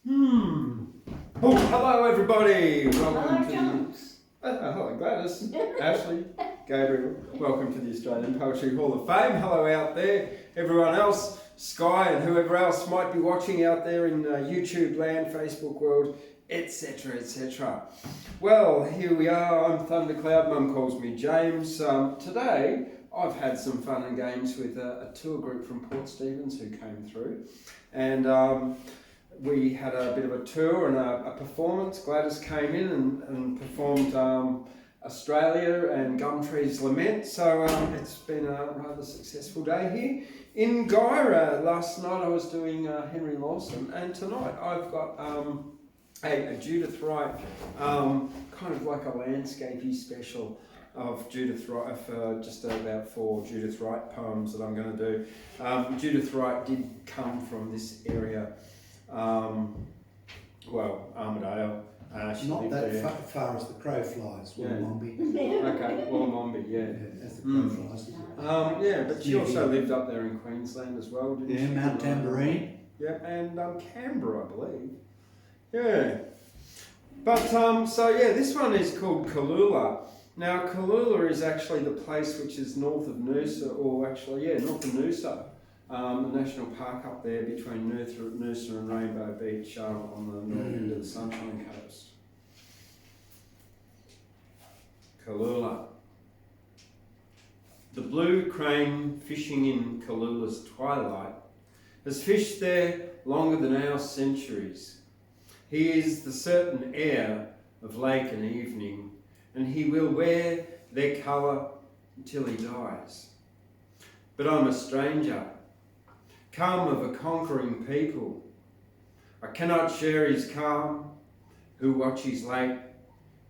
Oh, hello everybody! Welcome Hello, Jones. Hello Gladys, Ashley, Gabriel. Welcome to the Australian Poetry Hall of Fame. Hello out there, everyone else, Sky and whoever else might be watching out there in YouTube land, Facebook world, etc, etc. Well, here we are. I'm Thundercloud. Mum calls me James. Today I've had some fun and games with a tour group from Port Stephens who came through, and we had a bit of a tour and a performance. Gladys came in and performed Australia and Gumtree's Lament, so it's been a rather successful day here. In Gyra, last night I was doing Henry Lawson, and tonight I've got a Judith Wright, kind of like a landscapey special of Judith Wright, for just about 4 Judith Wright poems that I'm going to do. Judith Wright did come from this area. Armadale. Not that far as the crow flies, Wollomombi. Okay, Wollomombi, yeah. As the crow flies. But she also lived up there in Queensland as well, didn't she? Yeah, Mount Tambourine. Yeah, and Canberra, I believe. Yeah. But, this one is called Kalula. Now, Kalula is actually the place which is north of Noosa, north of Noosa. The national park up there between Noosa and Rainbow Beach on the north end of the Sunshine Coast. Kalula. The blue crane fishing in Kalula's twilight has fished there longer than our centuries. He is the certain heir of lake and evening, and he will wear their colour until he dies. But I'm a stranger, come of a conquering people. I cannot share his calm, who watch his late,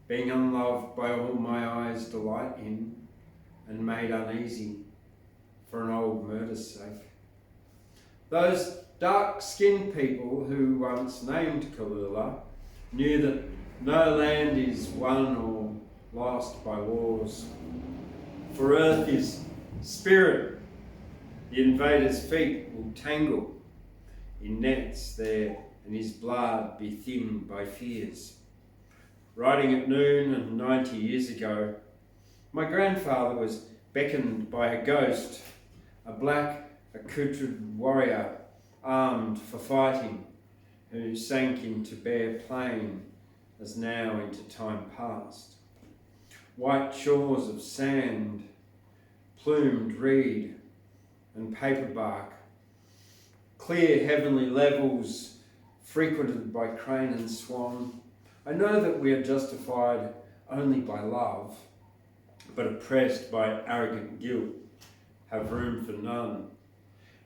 being unloved by all my eyes delight in, and made uneasy for an old murder's sake. Those dark-skinned people who once named Kalula knew that no land is won or lost by wars, for earth is spirit. The invader's feet will tangle in nets there, and his blood be thinned by fears. Riding at noon and 90 years ago, my grandfather was beckoned by a ghost, a black accoutred warrior armed for fighting, who sank into bare plain as now into time past. White shores of sand, plumed reed, and paperbark, clear heavenly levels frequented by crane and swan. I know that we are justified only by love, but oppressed by arrogant guilt, have room for none.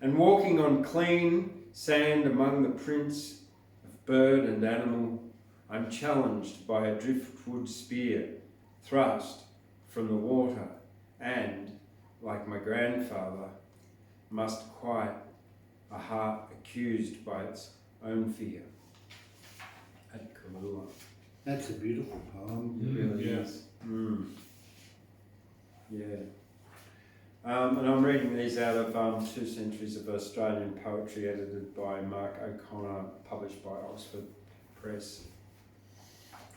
And walking on clean sand among the prints of bird and animal, I'm challenged by a driftwood spear thrust from the water, and, like my grandfather, must quiet a heart accused by its own fear. At Kalula. That's a beautiful poem. It really is. Yeah. And I'm reading these out of 2 Centuries of Australian Poetry, edited by Mark O'Connor, published by Oxford Press.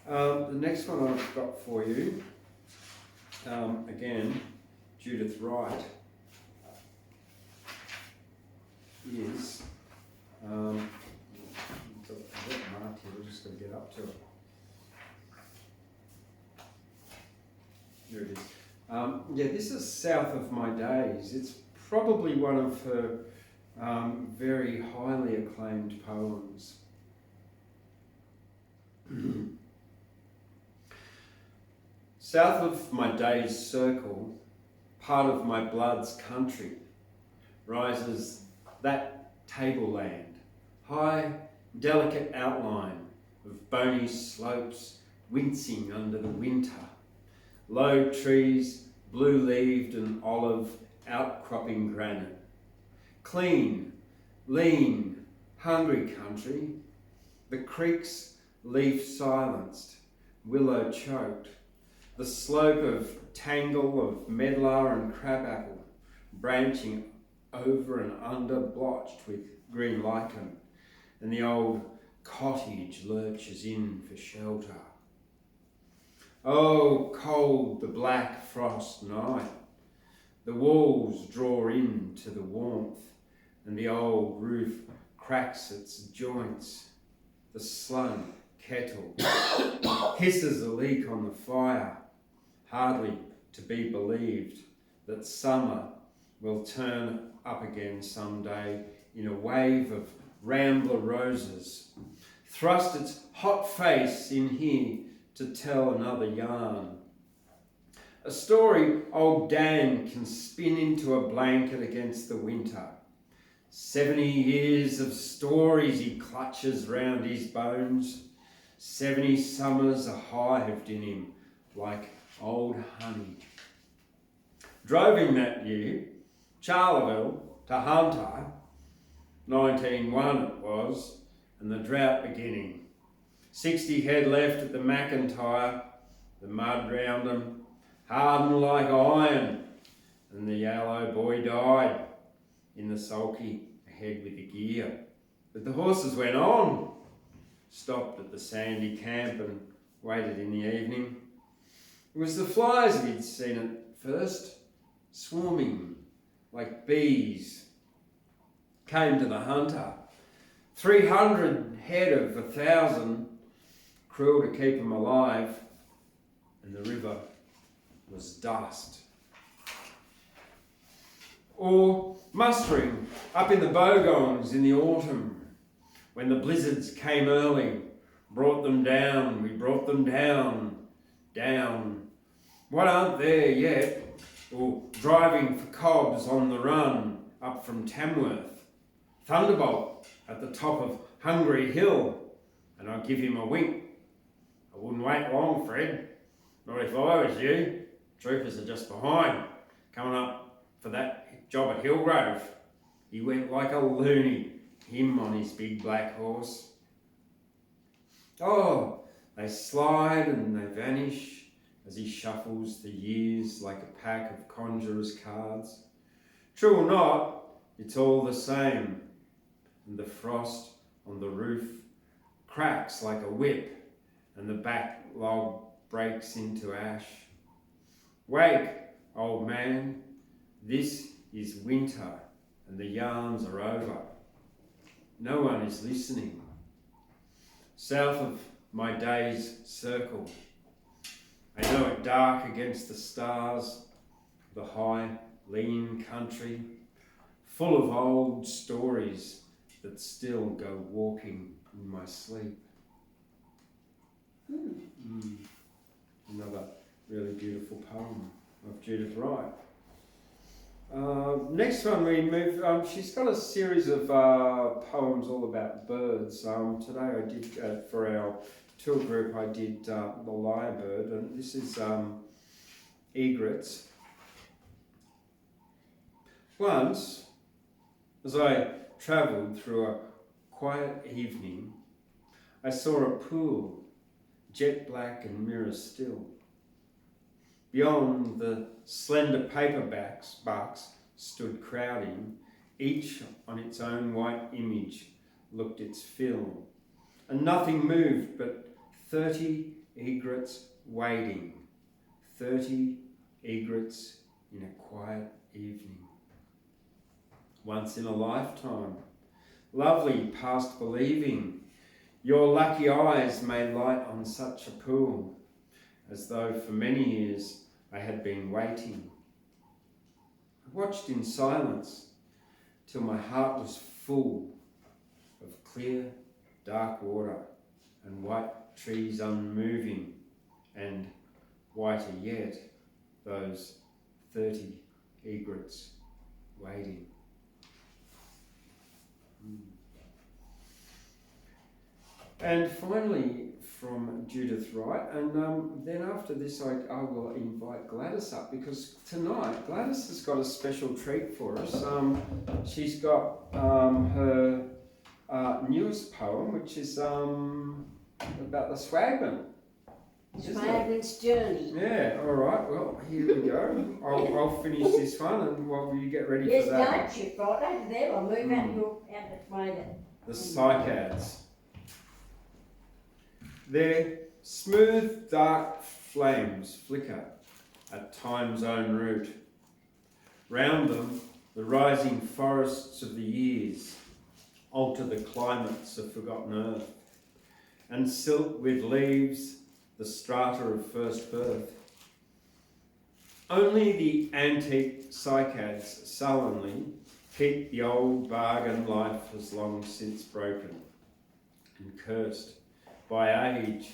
The next one I've got for you, again, Judith Wright, is, I've got it marked here, we're just going to get up to it. Here it is. This is South of My Days. It's probably one of her very highly acclaimed poems. South of my day's circle, part of my blood's country, rises that tableland, high, delicate outline of bony slopes wincing under the winter, low trees, blue-leaved and olive outcropping granite, clean, lean, hungry country, the creeks leaf silenced, willow choked, the slope of tangle of medlar and crabapple branching over and under blotched with green lichen, and the old cottage lurches in for shelter. Oh, cold the black frost night. The walls draw in to the warmth, and the old roof cracks its joints. The slung kettle hisses a leak on the fire, hardly to be believed that summer will turn up again someday in a wave of rambler roses, thrust its hot face in here to tell another yarn. A story old Dan can spin into a blanket against the winter. 70 years of stories he clutches round his bones. 70 summers are hived in him like old honey. Drove him that year, Charleville to Hunter, 1901 it was, and the drought beginning. 60 head left at the McIntyre, the mud round them, hardened like iron, and the yellow boy died in the sulky ahead with the gear. But the horses went on, stopped at the sandy camp and waited in the evening. It was the flies that he'd seen at first, swarming like bees. Came to the Hunter, 300 head of 1,000, cruel to keep them alive, and the river was dust. Or mustering up in the Bogons in the autumn, when the blizzards came early, brought them down, we brought them down, down. What aren't there yet? Or driving for cobs on the run up from Tamworth. Thunderbolt at the top of Hungry Hill, and I'll give him a wink. I wouldn't wait long, Fred. Not if I was you. Troopers are just behind, coming up for that job at Hillgrove. He went like a loony, him on his big black horse. Oh, they slide and they vanish as he shuffles the years like a pack of conjurer's cards. True or not, it's all the same, and the frost on the roof cracks like a whip, and the back log breaks into ash. Wake, old man, this is winter, and the yarns are over. No one is listening. South of my day's circle, I know it dark against the stars, the high, lean country, full of old stories that still go walking in my sleep. Another really beautiful poem of Judith Wright. Next one we move, she's got a series of poems all about birds. Today I did, for our tour group, I did the lyrebird, and this is egrets. Once, as I travelled through a quiet evening, I saw a pool, jet black and mirror still. Beyond, the slender paperbacks stood crowding, each on its own white image looked its fill, and nothing moved but 30 egrets waiting, 30 egrets in a quiet evening. Once in a lifetime, lovely past believing, your lucky eyes may light on such a pool, as though for many years I had been waiting. I watched in silence till my heart was full of clear, dark water and white trees unmoving, and whiter yet, those 30 egrets waiting. And finally, from Judith Wright, and then after this I will invite Gladys up, because tonight Gladys has got a special treat for us. She's got her newest poem, which is about the Swagman. Swagman's journey. Yeah, all right, well, here we go. I'll finish this one, and while you get ready Yes, for that. don't you? Right over there, I'll move out the way that. The cycads. Their smooth, dark flames flicker at time's own route. Round them, the rising forests of the years alter the climates of forgotten earth, and silt with leaves the strata of first birth. Only the antique cycads sullenly keep the old bargain life has long since broken and cursed by age.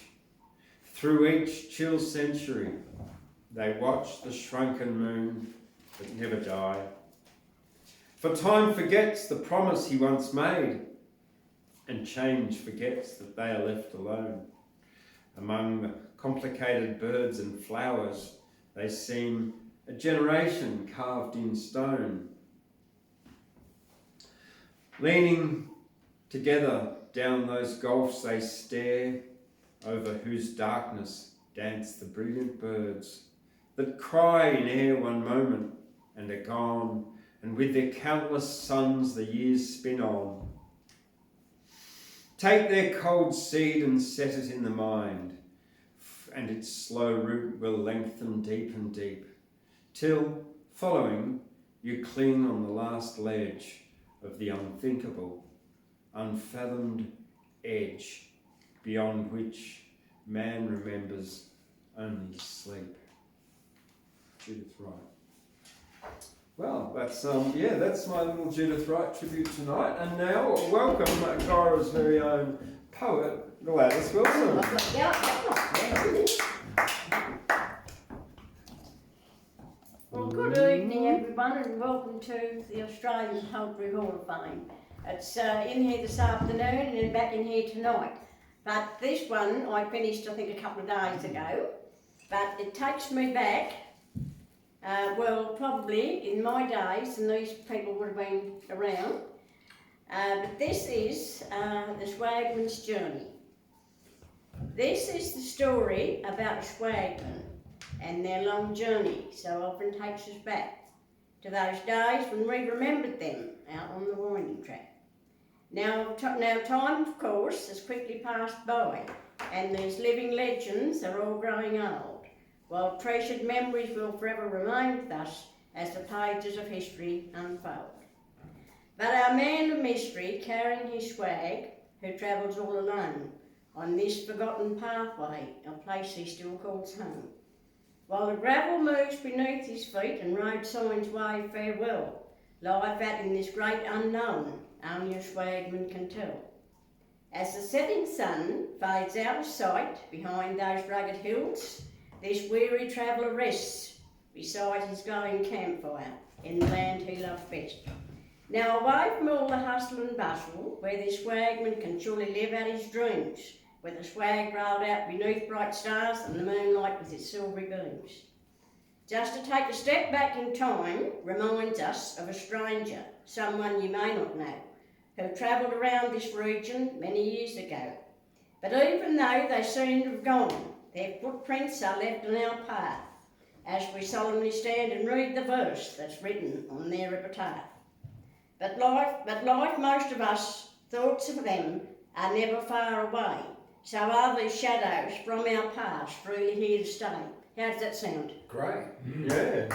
Through each chill century, they watch the shrunken moon but never die. For time forgets the promise he once made, and change forgets that they are left alone. Among the complicated birds and flowers, they seem a generation carved in stone. Leaning together down those gulfs they stare, over whose darkness dance the brilliant birds that cry in air one moment and are gone, and with their countless suns the years spin on. Take their cold seed and set it in the mind, and its slow root will lengthen deep and deep, till, following, you cling on the last ledge of the unthinkable, unfathomed edge, beyond which man remembers only sleep. Judith Wright. Well, that's my little Judith Wright tribute tonight. And now, welcome Gora's very own poet, Gladys Wilson. Well, good evening everyone, and welcome to the Australian Poetry Hall of Fame. It's in here this afternoon and then back in here tonight. But this one I finished I think a couple of days ago, but it takes me back, probably in my days, and these people would have been around, but this is the Swagman's journey. This is the story about a swagman and their long journey, so often takes us back to those days when we remembered them out on the winding track. Now time, of course, has quickly passed by, and these living legends are all growing old, while treasured memories will forever remain with us as the pages of history unfold. But our man of mystery, carrying his swag, who travels all alone on this forgotten pathway, a place he still calls home. While the gravel moves beneath his feet and road signs wave farewell, life out in this great unknown, only a swagman can tell. As the setting sun fades out of sight behind those rugged hills, this weary traveller rests beside his glowing campfire in the land he loves best. Now away from all the hustle and bustle, where this swagman can surely live out his dreams, with the swag rolled out beneath bright stars and the moonlight with its silvery beams. Just to take a step back in time reminds us of a stranger, someone you may not know, who travelled around this region many years ago. But even though they seem to have gone, their footprints are left on our path, as we solemnly stand and read the verse that's written on their epitaph. But like most of us, thoughts of them are never far away, so are these shadows from our past really here to stay. How does that sound? Great. Yeah.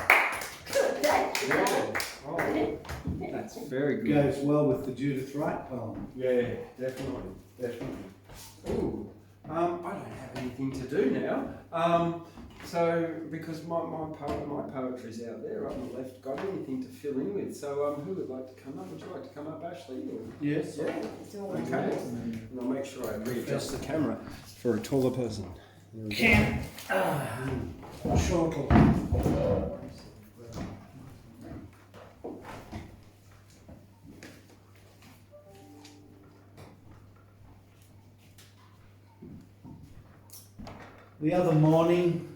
Good, thanks. Yeah. Oh, that's very good. Goes well with the Judith Wright poem. Yeah, definitely. Ooh, I don't have anything to do now. So because my poetry's out there on the left, got anything to fill in with. So who would like to come up? Would you like to come up, Ashley? Or? Yes. Yeah. Okay. And I'll make sure I readjust the camera for a taller person. Shortly. The other morning,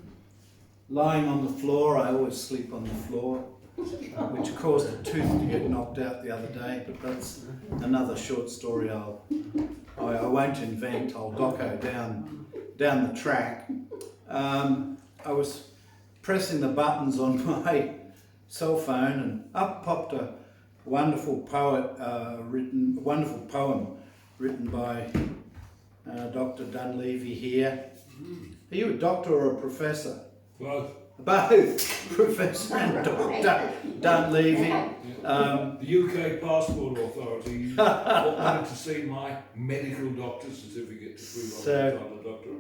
lying on the floor, I always sleep on the floor, which caused a tooth to get knocked out the other day, but that's another short story I won't invent. I'll doco down the track. I was pressing the buttons on my cell phone and up popped a wonderful poem written by Dr. Donleavy here. Are you a doctor or a professor? Both. Both, Professor and Dr. Donleavy. The UK Passport Authority wanted to see my medical doctor's certificate to prove I'm a doctor.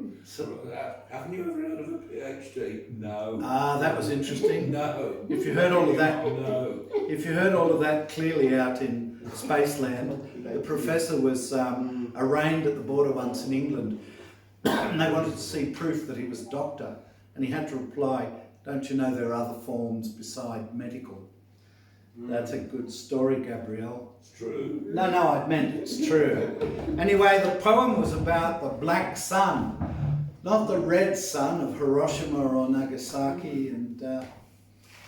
Haven't you ever heard of a PhD? No. Ah, that was interesting. No. If you heard all of that, No. if you heard all of that clearly out in Spaceland, the professor was arraigned at the border once in England, and they wanted to see proof that he was a doctor, and he had to reply, "Don't you know there are other forms beside medical?" That's a good story, Gabriel. It's true. No, I meant it's true. Anyway, the poem was about the black sun, not the red sun of Hiroshima or Nagasaki, and it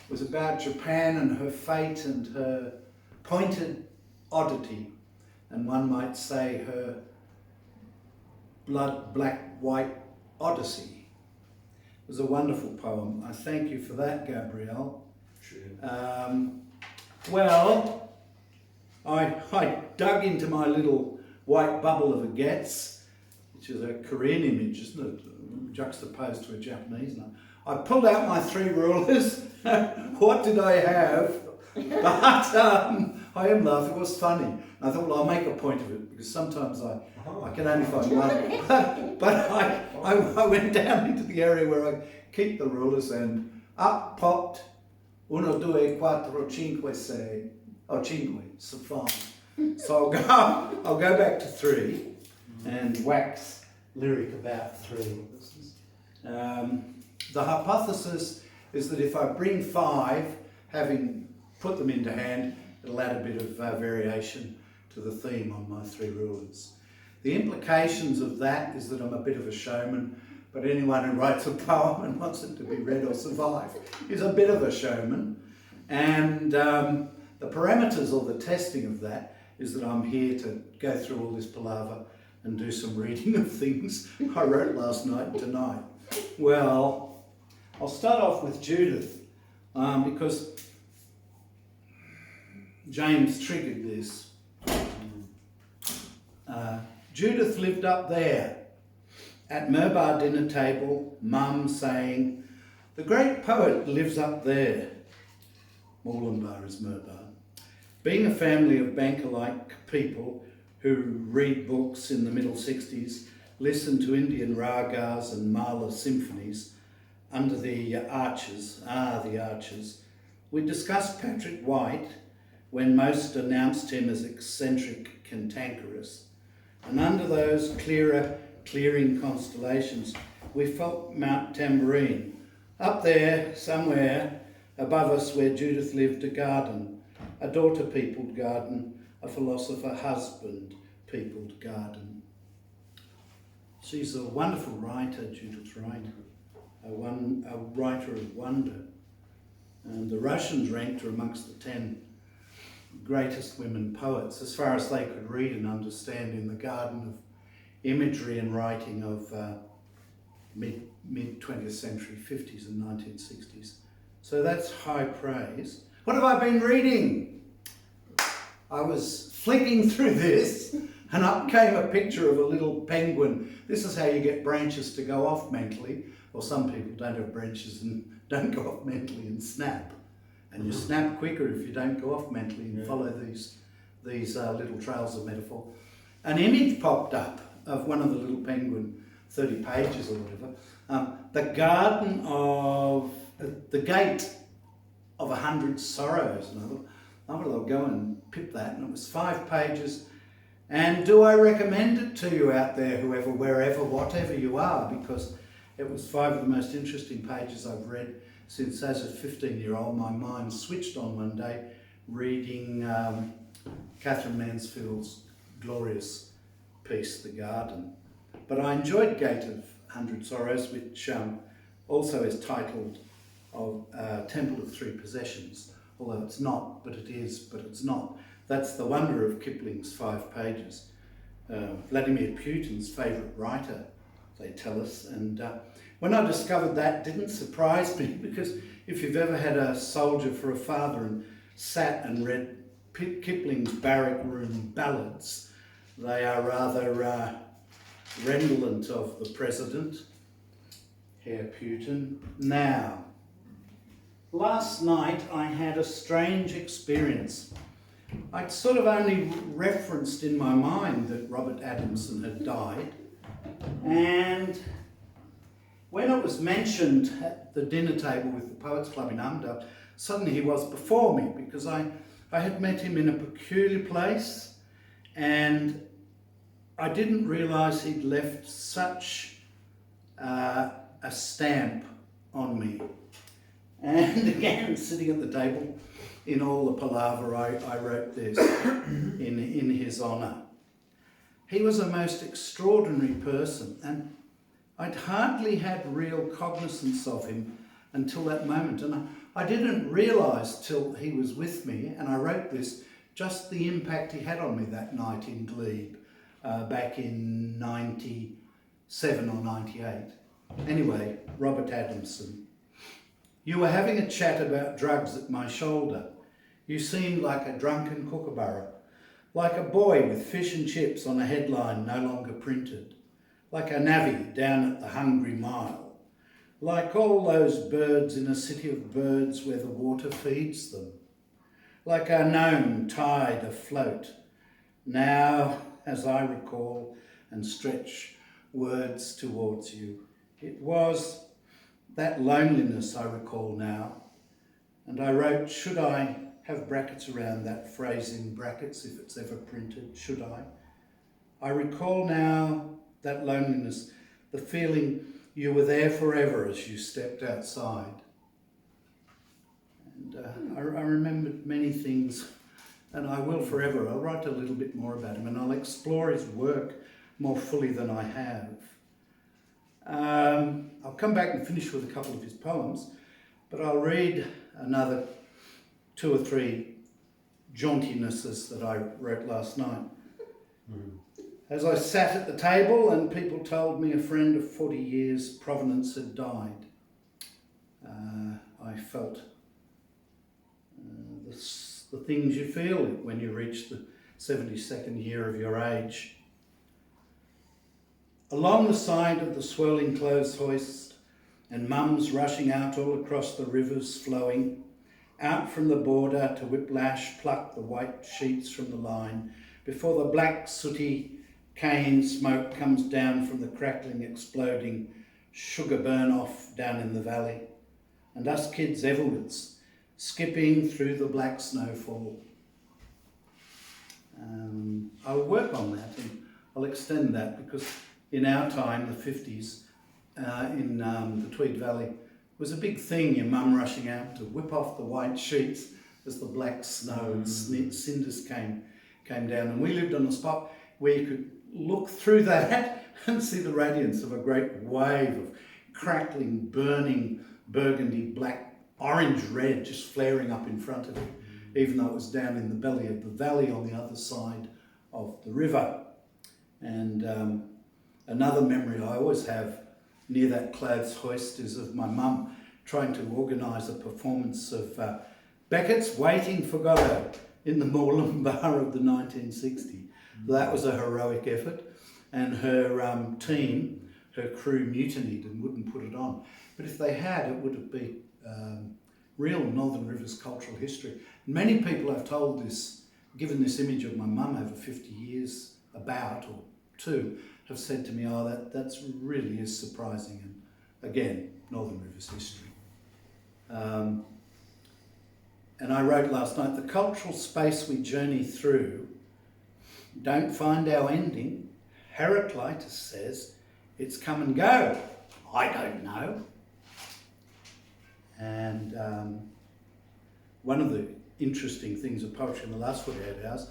was about Japan and her fate and her pointed oddity, and one might say her blood black white odyssey. It was a wonderful poem. I thank you for that, Gabriel. Sure. Well, I dug into my little white bubble of a Getz, which is a Korean image, isn't it? Juxtaposed to a Japanese one. I pulled out my 3 rulers. What did I have? But I am laughing. It was funny. And I thought, well, I'll make a point of it because sometimes I can only find one. But I went down into the area where I keep the rulers, and up popped 1, 2, 4, 5, 6. Oh, 5, so 5. So I'll go back to 3 and wax lyric about 3. The hypothesis is that if I bring 5, having put them into hand, it'll add a bit of variation to the theme on my 3 rulers. The implications of that is that I'm a bit of a showman, but anyone who writes a poem and wants it to be read or survive is a bit of a showman. And the parameters or the testing of that is that I'm here to go through all this palaver and do some reading of things I wrote last night and tonight. Well, I'll start off with Judith because James triggered this. Judith lived up there at Merbar dinner table, Mum saying, "The great poet lives up there." Moorlambar is Merbar. Being a family of banker-like people who read books in the middle 60s, listen to Indian ragas and Mahler symphonies under the arches, we discussed Patrick White when most announced him as eccentric cantankerous. And under those clearing constellations, we felt Mount Tambourine. Up there, somewhere, above us where Judith lived, a garden, a daughter-peopled garden, a philosopher-husband-peopled garden. She's a wonderful writer, Judith Wright, a writer of wonder. And the Russians ranked her amongst the 10 greatest women poets, as far as they could read and understand, in the garden of imagery and writing of mid-20th century, 50s and 1960s. So that's high praise. What have I been reading? I was flicking through this and up came a picture of a little penguin. This is how you get branches to go off mentally. Well, some people don't have branches and don't go off mentally and snap. And you snap quicker if you don't go off mentally and follow these little trails of metaphor. An image popped up of one of the little penguin, 30 pages or whatever. The gate of 100 sorrows. And I thought, oh, well, I'll go and pip that. And it was 5 pages. And do I recommend it to you out there, whoever, wherever, whatever you are, because it was 5 of the most interesting pages I've read since, as a 15-year-old, my mind switched on one day reading Catherine Mansfield's glorious piece, The Garden. But I enjoyed Gate of 100 Sorrows, which also is titled of Temple of Three Possessions, although it's not, but it is, but it's not. That's the wonder of Kipling's 5 pages. Vladimir Putin's favourite writer, they tell us, and when I discovered that, it didn't surprise me, because if you've ever had a soldier for a father and sat and read Kipling's barrack room ballads, they are rather redolent of the president, Herr Putin. Now, last night I had a strange experience. I'd sort of only referenced in my mind that Robert Adamson had died, and when it was mentioned at the dinner table with the Poets Club in Armidale, suddenly he was before me, because I had met him in a peculiar place, and I didn't realise he'd left such a stamp on me. And again, sitting at the table, in all the palaver, I wrote this in his honour. He was a most extraordinary person, and I'd hardly had real cognizance of him until that moment. And I didn't realise till he was with me, and I wrote this, just the impact he had on me that night in Glebe, back in 97 or 98. Anyway, Robert Adamson. You were having a chat about drugs at my shoulder. You seemed like a drunken kookaburra, like a boy with fish and chips on a headline no longer printed, like a navvy down at the Hungry Mile, like all those birds in a city of birds where the water feeds them, like a gnome tide afloat. Now, as I recall and stretch words towards you, it was that loneliness I recall now, and I wrote, should I have brackets around that phrase in brackets if it's ever printed, should I? I recall now that loneliness, the feeling you were there forever as you stepped outside. And I remembered many things, and I will forever. I'll write a little bit more about him, and I'll explore his work more fully than I have. I'll come back and finish with a couple of his poems, but I'll read another 2 or 3 jauntinesses that I wrote last night. As I sat at the table and people told me a friend of 40 years' provenance had died, I felt the things you feel when you reach the 72nd year of your age. Along the side of the swirling clothes hoist, and mums rushing out all across the rivers flowing, out from the border to whiplash pluck the white sheets from the line, before the black sooty cane smoke comes down from the crackling, exploding sugar burn-off down in the valley, and us kids everwards, skipping through the black snowfall. I'll work on that, and I'll extend that, because in our time, the 50s, in the Tweed Valley, was a big thing, your mum rushing out to whip off the white sheets as the black snow and cinders came down. And we lived on a spot where you could look through that and see the radiance of a great wave of crackling, burning, burgundy, black, orange, red just flaring up in front of it, even though it was down in the belly of the valley on the other side of the river. And another memory I always have near that clothes hoist is of my mum trying to organise a performance of Beckett's Waiting for Godot in the Moreland Bar of the 1960. That was a heroic effort, and her team, her crew, mutinied and wouldn't put it on. But if they had, it would have been real Northern Rivers cultural history. Many people have told this, given this image of my mum over 50 years about, or 2, have said to me, oh, that's really is surprising, and again, Northern Rivers history. And I wrote last night, the cultural space we journey through don't find our ending. Heraclitus says it's come and go. I don't know. And one of the interesting things of poetry in the last 48 hours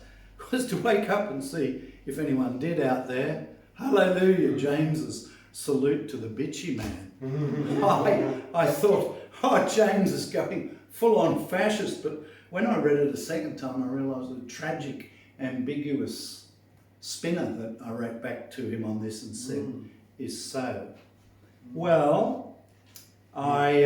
was to wake up and see if anyone did out there. Hallelujah, James's salute to the bitchy man. I thought, James is going full-on fascist, but when I read it a second time, I realised the tragic, ambiguous spinner that I wrote back to him on this and said is so. Well, I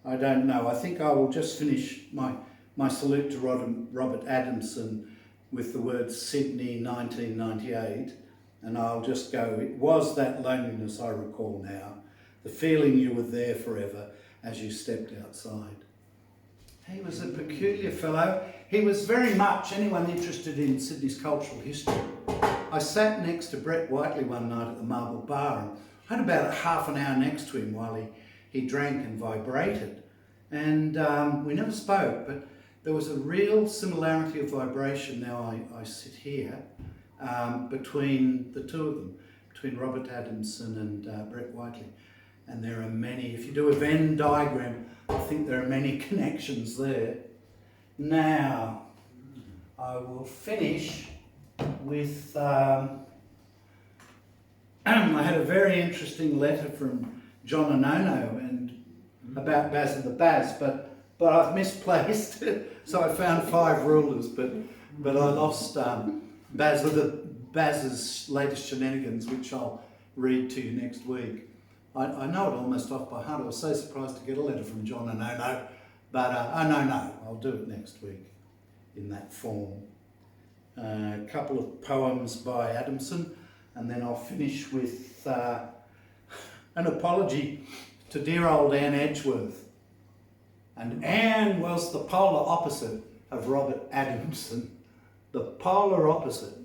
don't know. I think I will just finish my salute to Robert Adamson with the words Sydney 1998, And I'll just go, it was that loneliness I recall now, the feeling you were there forever as you stepped outside. He was a peculiar fellow. He was very much anyone interested in Sydney's cultural history. I sat next to Brett Whiteley one night at the Marble Bar and I had about half an hour next to him while he drank and vibrated. And we never spoke, but there was a real similarity of vibration. Now I sit here between the two of them, between Robert Adamson and Brett Whiteley. And there are many, if you do a Venn diagram, I think there are many connections there. Now, I will finish with, I had a very interesting letter from John and Ono and about Baz and the Baz, but I've misplaced it, so I found 5 rulers, but I lost Baz's latest shenanigans, which I'll read to you next week. I know it almost off by heart. I was so surprised to get a letter from John and Ono, but no, I'll do it next week in that form. A couple of poems by Adamson, and then I'll finish with an apology to dear old Anne Edgeworth. And Anne was the polar opposite of Robert Adamson, the polar opposite.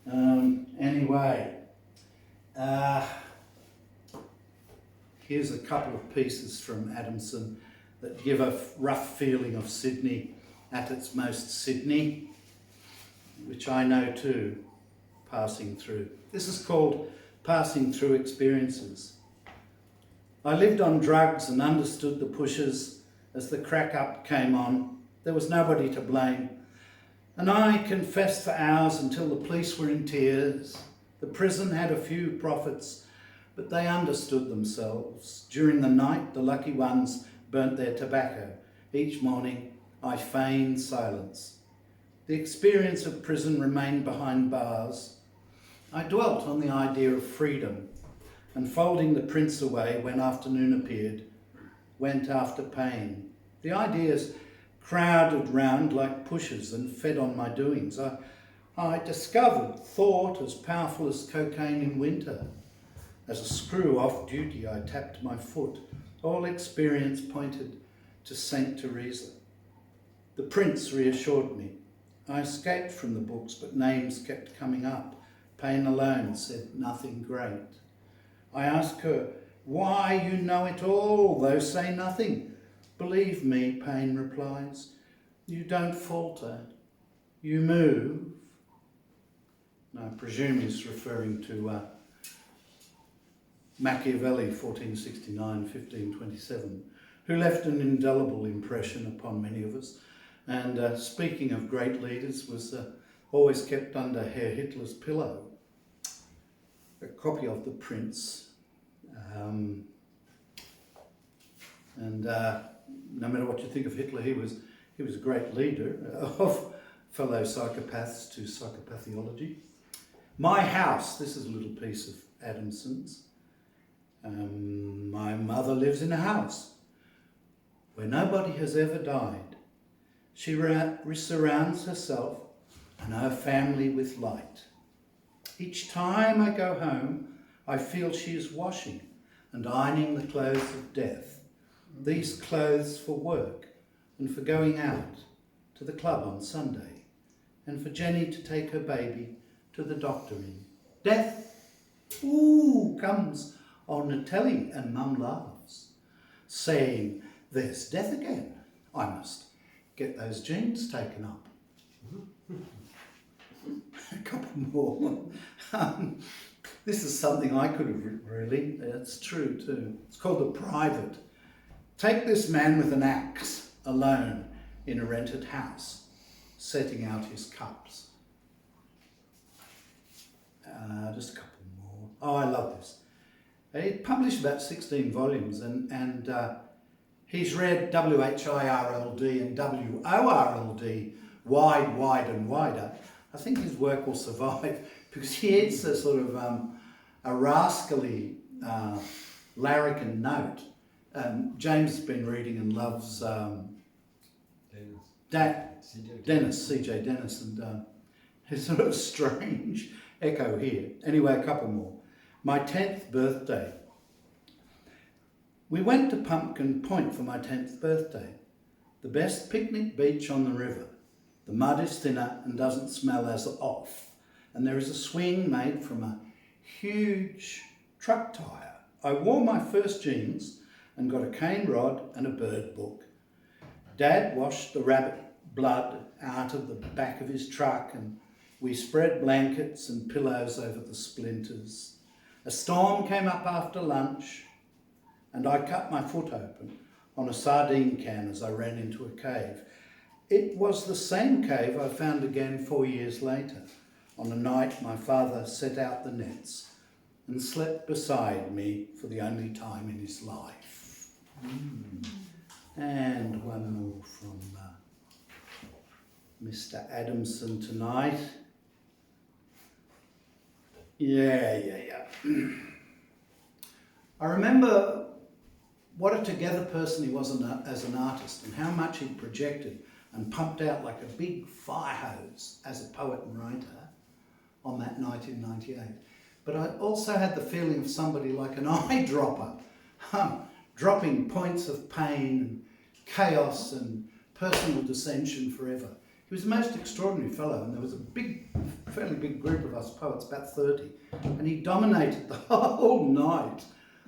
Anyway, here's a couple of pieces from Adamson that give a rough feeling of Sydney at its most Sydney, which I know too, passing through. This is called Passing Through Experiences. I lived on drugs and understood the pushes as the crack up came on. There was nobody to blame. And I confessed for hours until the police were in tears. The prison had a few prophets, but they understood themselves. During the night, the lucky ones burnt their tobacco. Each morning, I feigned silence. The experience of prison remained behind bars. I dwelt on the idea of freedom, and folding the prince away when afternoon appeared, went after pain. The ideas crowded round like pushers and fed on my doings. I discovered thought as powerful as cocaine in winter. As a screw off duty, I tapped my foot. All experience pointed to Saint Teresa. The prince reassured me. I escaped from the books, but names kept coming up. Pain alone said nothing great. I asked her, why you know it all, though say nothing. Believe me, pain replies, you don't falter, you move. I presume he's referring to Machiavelli, 1469-1527, who left an indelible impression upon many of us. And speaking of great leaders, was always kept under Herr Hitler's pillow. A copy of The Prince. No matter what you think of Hitler, he was a great leader of fellow psychopaths to psychopathology. My house, this is a little piece of Adamson's. My mother lives in a house where nobody has ever died. She surrounds herself and her family with light. Each time I go home, I feel she is washing and ironing the clothes of death. These clothes for work and for going out to the club on Sunday, and for Jenny to take her baby to the doctor in. Death, comes on the telly and Mum laughs, saying, there's death again. I must get those jeans taken up. A couple more. This is something I could have written, really. It's true too. It's called The Private. Take this man with an axe, alone in a rented house, setting out his cups. Just a couple more. Oh, I love this. He published about 16 volumes, and he's read WHIRLD and WORLD, wide and wider. I think his work will survive because he is a sort of a rascally larrikin note. James has been reading and loves Dennis, C.J. Dennis, and he's sort of strange echo here. Anyway, a couple more. My 10th birthday. We went to Pumpkin Point for my 10th birthday. The best picnic beach on the river. The mud is thinner and doesn't smell as off. And there is a swing made from a huge truck tyre. I wore my first jeans and got a cane rod and a bird book. Dad washed the rabbit blood out of the back of his truck and we spread blankets and pillows over the splinters. A storm came up after lunch and I cut my foot open on a sardine can as I ran into a cave. It was the same cave I found again 4 years later. On a night my father set out the nets and slept beside me for the only time in his life. And one more from Mr. Adamson tonight. Yeah. I remember what a together person he was as an artist and how much he projected and pumped out like a big fire hose as a poet and writer on that night in 98. But I also had the feeling of somebody like an eyedropper, dropping points of pain and chaos and personal dissension forever. He was the most extraordinary fellow, and there was a fairly big group of us poets, about 30, and he dominated the whole night,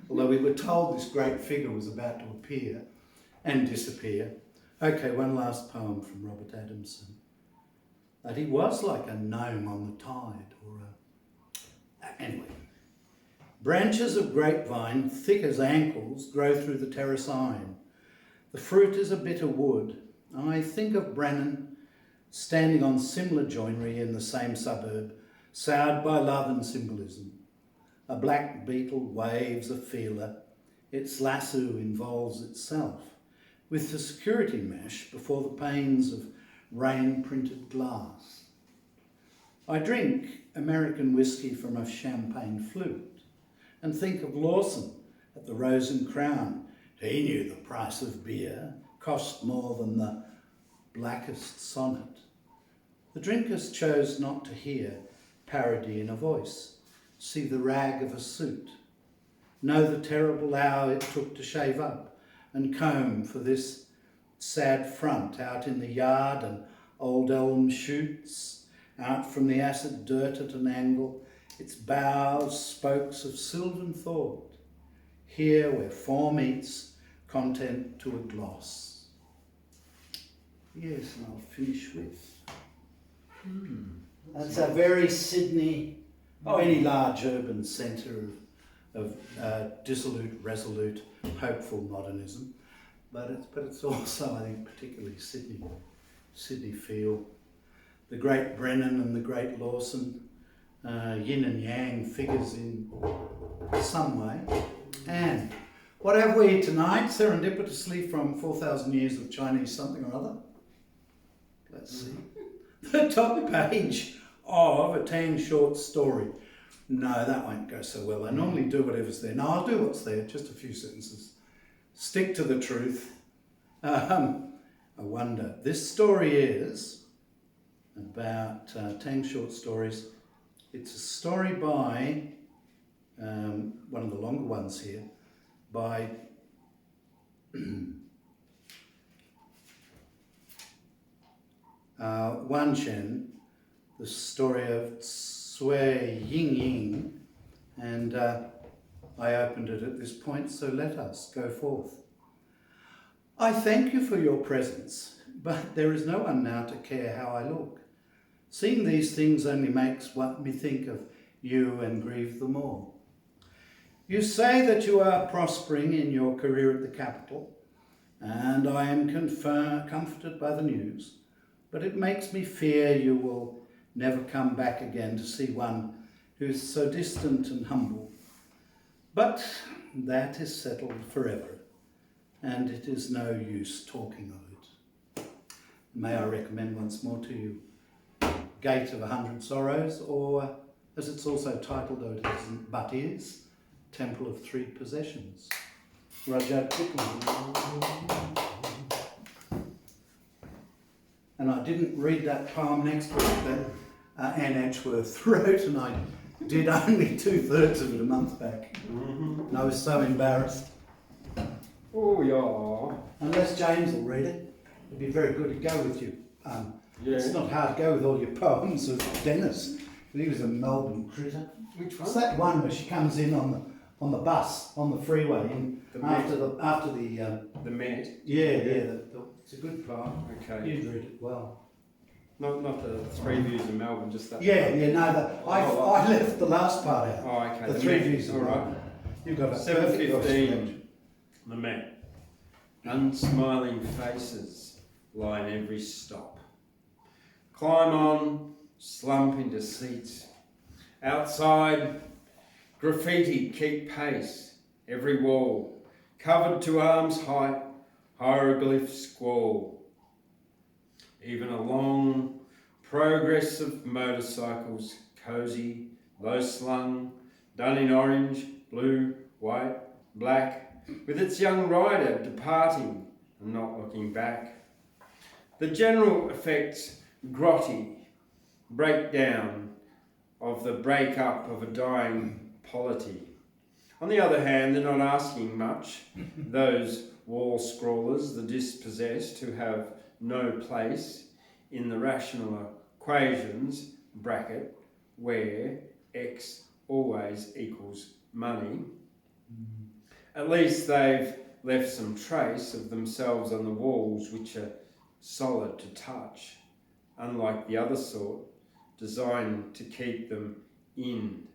although we were told this great figure was about to appear and disappear. Okay, one last poem from Robert Adamson. That he was like a gnome on the tide, anyway. Branches of grapevine, thick as ankles, grow through the terracine. The fruit is a bitter wood. I think of Brennan standing on similar joinery in the same suburb, soured by love and symbolism. A black beetle waves a feeler. Its lasso involves itself with the security mesh before the panes of rain-printed glass. I drink American whiskey from a champagne flute and think of Lawson at the Rose and Crown. He knew the price of beer cost more than the blackest sonnet. The drinkers chose not to hear parody in a voice, see the rag of a suit, know the terrible hour it took to shave up and comb for this sad front out in the yard and old elm shoots, out from the acid dirt at an angle, its boughs spokes of sylvan thought, here where form meets content to a gloss. Yes, and I'll finish with. That's a very Sydney, any large urban centre of dissolute, resolute, hopeful modernism, but it's also, I think, particularly Sydney feel. The great Brennan and the great Lawson, yin and yang figures in some way. And what have we tonight, serendipitously from 4,000 years of Chinese something or other? Let's see. The top page of a Tang short story. No, that won't go so well. I normally do whatever's there. No, I'll do what's there, just a few sentences. Stick to the truth. I wonder. This story is about Tang short stories. It's a story by, one of the longer ones here, by Wan Chen, the story of Sui Ying, and I opened it at this point, so let us go forth. I thank you for your presence, but there is no one now to care how I look. Seeing these things only makes me think of you and grieve the more. You say that you are prospering in your career at the capital, and I am comforted by the news, but it makes me fear you will never come back again to see one who is so distant and humble. But that is settled forever, and it is no use talking of it. May I recommend once more to you Gate of 100 Sorrows, or as it's also titled, though it isn't, but is, Temple of Three Possessions. Rudyard Kipling. And I didn't read that poem next week, Anne Edgeworth wrote, and I did only 2/3 of it a month back. And I was so embarrassed. Oh, yeah. Unless James will read it, it'd be very good to go with you. Yeah. It's not hard to go with all your poems of Dennis. He was a Melbourne critter. Which one? It's that one where she comes in on the bus on the freeway after the Met. It's a good poem. Okay. You'd read it well. Not the three views of Melbourne, just that. I left the last part out. Oh, okay. The three views All of right. Melbourne. You've got a 7:15. The Met. Unsmiling faces line every stop. Climb on, slump into seats. Outside, graffiti keep pace. Every wall, covered to arm's height, hieroglyph squall. Even a long progress of motorcycles, cosy, low slung, done in orange, blue, white, black, with its young rider departing and not looking back. The general effects grotty, breakdown of the break-up of a dying polity. On the other hand, they're not asking much, those wall scrawlers, the dispossessed, who have no place in the rational equations, bracket, where x always equals money. At least they've left some trace of themselves on the walls, which are solid to touch, unlike the other sort, designed to keep them in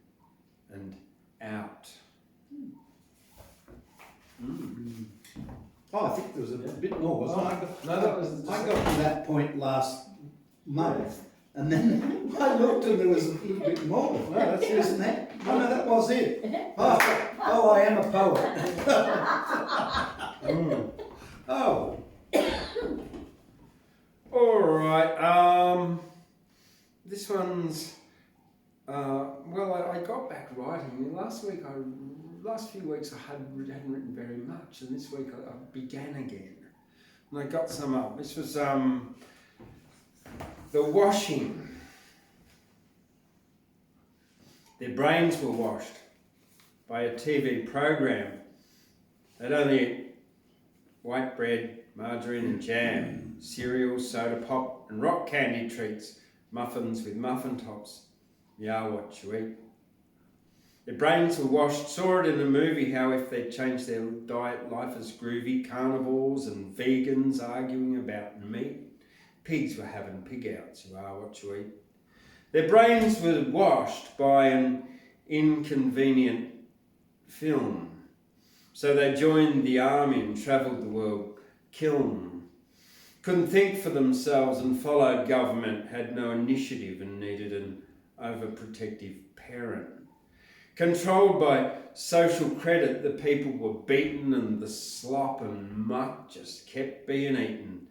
and out. Oh, I think there was a bit more, wasn't there? I got to that point last month, and then I looked and there was a little bit more. No, that's isn't that? Oh no, that was it. Oh, I am a poet. Oh. All right. This one's. I got back writing. Last few weeks I hadn't written very much, and this week I began again, and I got some up. This was the washing. Their brains were washed by a TV program. They'd only eat white bread, margarine and jam, cereal, soda pop and rock candy treats, muffins with muffin tops. You are what you eat. Their brains were washed. Saw it in a movie how if they'd changed their diet, life is groovy. Carnivores and vegans arguing about meat. Pigs were having pig outs. You are what you eat. Their brains were washed by an inconvenient film. So they joined the army and travelled the world kiln. Couldn't think for themselves and followed government, had no initiative and needed an overprotective parent. Controlled by social credit, the people were beaten and the slop and muck just kept being eaten.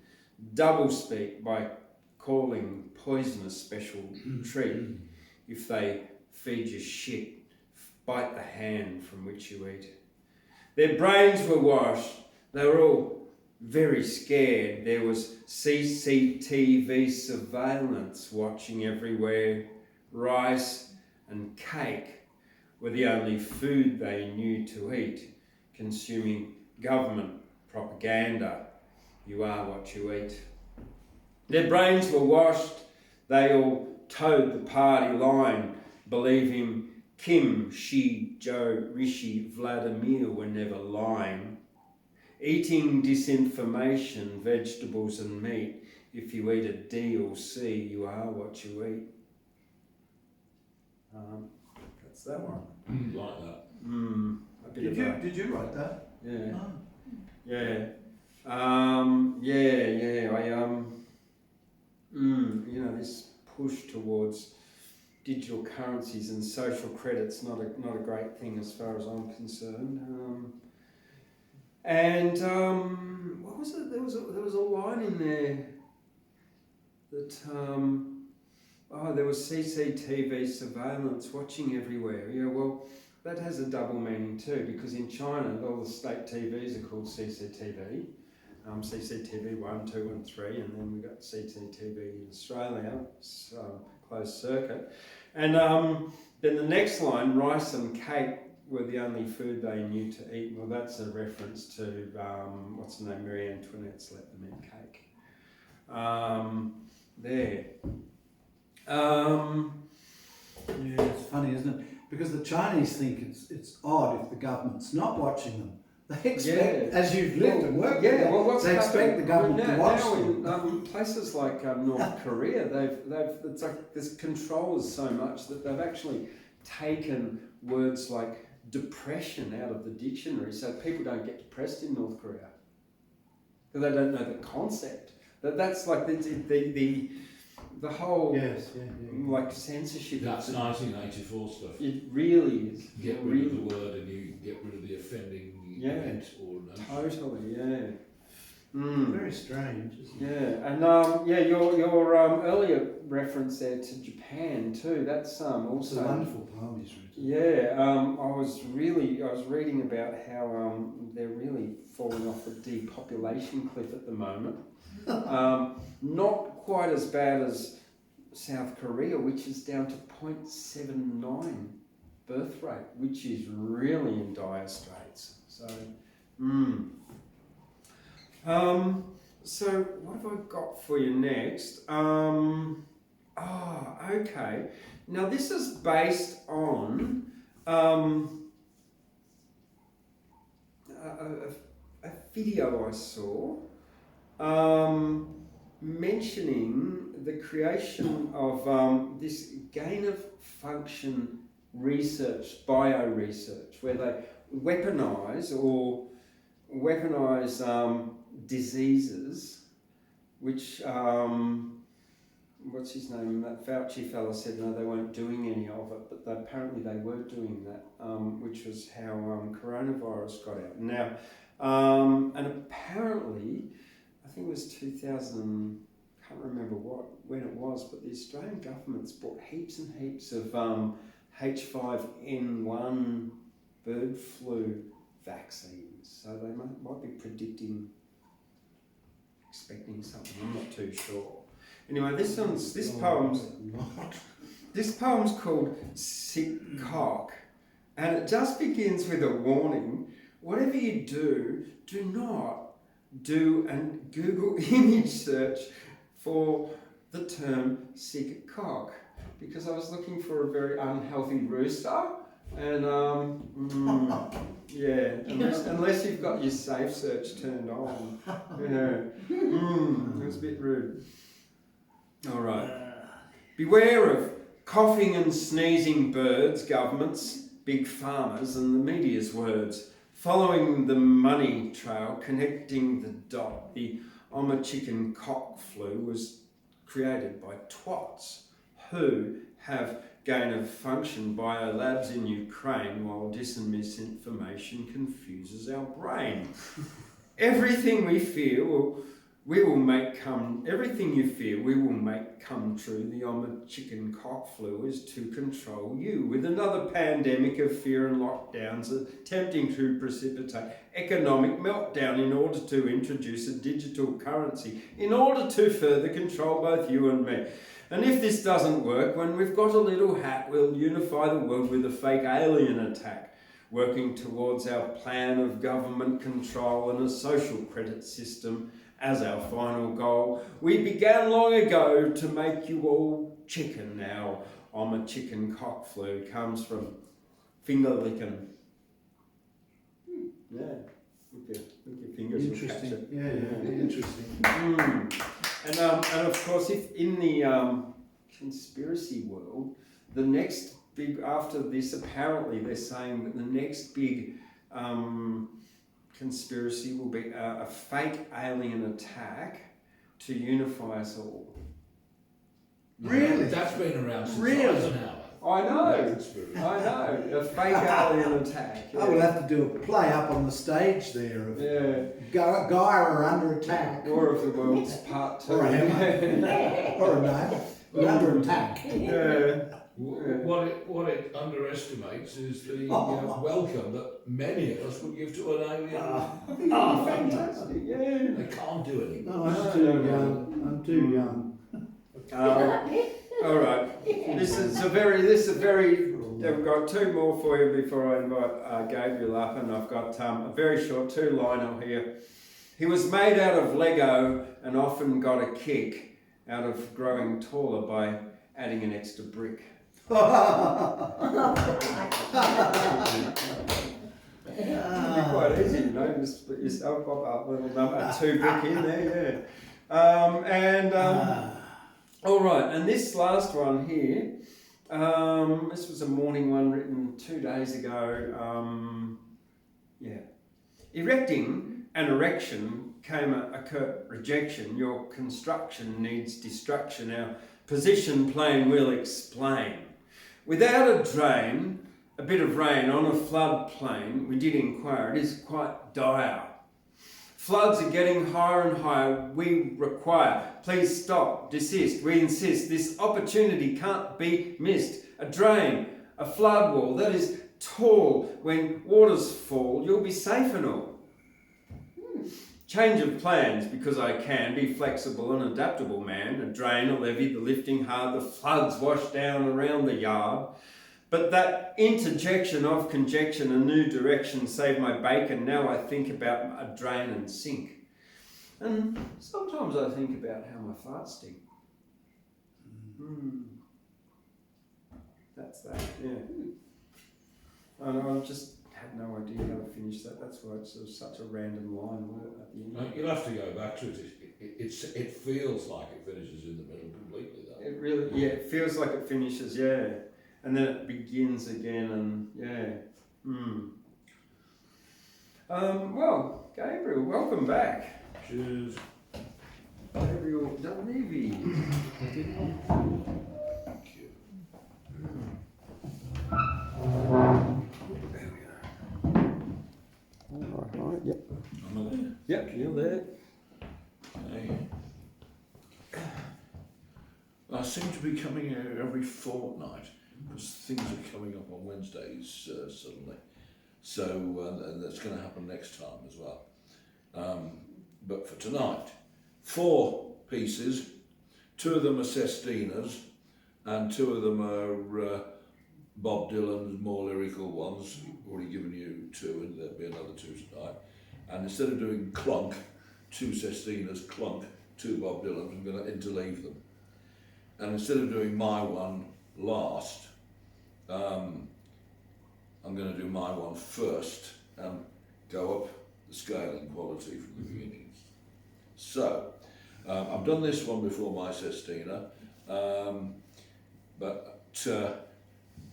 Doublespeak by calling poisonous special treat. If they feed you shit, bite the hand from which you eat. Their brains were washed. They were all very scared. There was CCTV surveillance watching everywhere. Rice and cake were the only food they knew to eat, consuming government propaganda. You are what you eat. Their brains were washed. They all towed the party line, believing Kim, Xi, Joe, Rishi, Vladimir were never lying. Eating disinformation, vegetables and meat. If you eat a D or C, you are what you eat. That's that one. Like that. A bit Did you write that? Yeah. Oh. Yeah. This push towards digital currencies and social credit's not a great thing as far as I'm concerned. What was it? There was a line in there that there was CCTV surveillance watching everywhere. Yeah, well, that has a double meaning too, because in China all the state TVs are called CCTV. CCTV 1, 2 and 3, and then we've got CCTV in Australia, closed circuit. And then the next line, rice and cake were the only food they knew to eat. Well, that's a reference to, what's her name, Marie Antoinette's let them eat cake. There. Yeah, it's funny, isn't it? Because the Chinese think it's odd if the government's not watching them. They expect, as you've lived and worked with them, they expect the government to watch them. In places like North Korea, it's like this control is so much that they've actually taken words like depression out of the dictionary, so people don't get depressed in North Korea because they don't know the concept. That's like the whole like censorship. That's 1984 stuff. It really is. Get rid of the word and you get rid of the offending event or notion. Totally, yeah. Very strange, isn't it? Yeah, and your earlier reference there to Japan too. That's also It's a wonderful poem he's written. Yeah, I was reading about how they're really falling off the depopulation cliff at the moment. Not quite as bad as South Korea, which is down to 0.79 birth rate, which is really in dire straits. So, so what have I got for you next? Okay. Now this is based on a video I saw mentioning the creation of this gain of function research, bio-research, where they weaponize diseases, which, what's his name, that Fauci fella said no, they weren't doing any of it, but apparently they were doing that, which was how coronavirus got out. Now, and apparently, I think it was 2000, can't remember when it was, but the Australian government's bought heaps and heaps of H5N1 bird flu vaccines. So they might be expecting something. I'm not too sure. Anyway, this poem's called Sick Cock, and it just begins with a warning. Whatever you do, do not do a Google image search for the term sick cock, because I was looking for a very unhealthy rooster, and unless you've got your safe search turned on, it was a bit rude. All right. Beware of coughing and sneezing birds, governments, big farmers, and the media's words. Following the money trail, connecting the dot, the chicken cock flu was created by twats who have gain of function biolabs in Ukraine while dis and misinformation confuses our brain. Everything we feel, we will make come. Everything you fear, we will make come true. The chicken cock flu is to control you, with another pandemic of fear and lockdowns attempting to precipitate economic meltdown in order to introduce a digital currency, in order to further control both you and me. And if this doesn't work, when we've got a little hat, we'll unify the world with a fake alien attack, working towards our plan of government control and a social credit system as our final goal. We began long ago to make you all chicken. Now, chicken cock flu comes from finger licking. Yeah, look your fingers. Interesting. Yeah, interesting. And of course, if in the conspiracy world, the next big, after this, apparently they're saying that the next big conspiracy will be a fake alien attack to unify us all. Really? That's been around since Eisenhower. I know. A fake alien attack. Yeah. I will have to do a play up on the stage there of Gaia are under attack. Or of the world's part 2. Or a hammer. Or a knife. We're under attack. Yeah. What it underestimates is the welcome that many of us would give to an alien. Fantastic, yeah. They can't do anything. No, I'm too young. All right. This is a very. I've got two more for you before I invite Gabriel up, and I've got a very short two-liner here. He was made out of Lego and often got a kick out of growing taller by adding an extra brick. It'd be quite easy, you know, just put yourself up a little number, 2 brick in there, yeah. All right, and this last one here, this was a morning one written 2 days ago. Erecting an erection came a curt rejection. Your construction needs destruction. Our position plain will explain. Without a drain, a bit of rain on a floodplain, we did inquire, it is quite dire. Floods are getting higher and higher, we require. Please stop, desist, we insist. This opportunity can't be missed. A drain, a flood wall that is tall. When waters fall, you'll be safe and all. Change of plans, because I can be flexible and adaptable man. A drain, a levee, the lifting hard, the floods wash down around the yard. But that interjection of conjecture, a new direction saved my bacon. Now I think about a drain and sink. And sometimes I think about how my farts stink. That's that, yeah. And I just had no idea how to finish that. That's why it's such a random line at the end. You'll have to go back to it. It feels like it finishes in the middle completely, though. It really, yeah, it feels like it finishes, yeah. And then it begins again, and yeah. Well, Gabriel, welcome back. Cheers. Gabriel Donleavy. Thank you. There we go. All right, yep. Am I there? Yep, you're there. Okay. I seem to be coming here every fortnight because things are coming up on Wednesdays suddenly. So, and that's going to happen next time as well. But for tonight, 4 pieces, 2 of them are Sestinas, and 2 of them are Bob Dylan's more lyrical ones. I've already given you 2, and there'll be another 2 tonight. And instead of doing clunk, 2 Sestinas, clunk, 2 Bob Dylans, I'm going to interleave them. And instead of doing my one last, I'm going to do my one first and go up the scaling quality from the beginning. So, I've done this one before my Sestina, but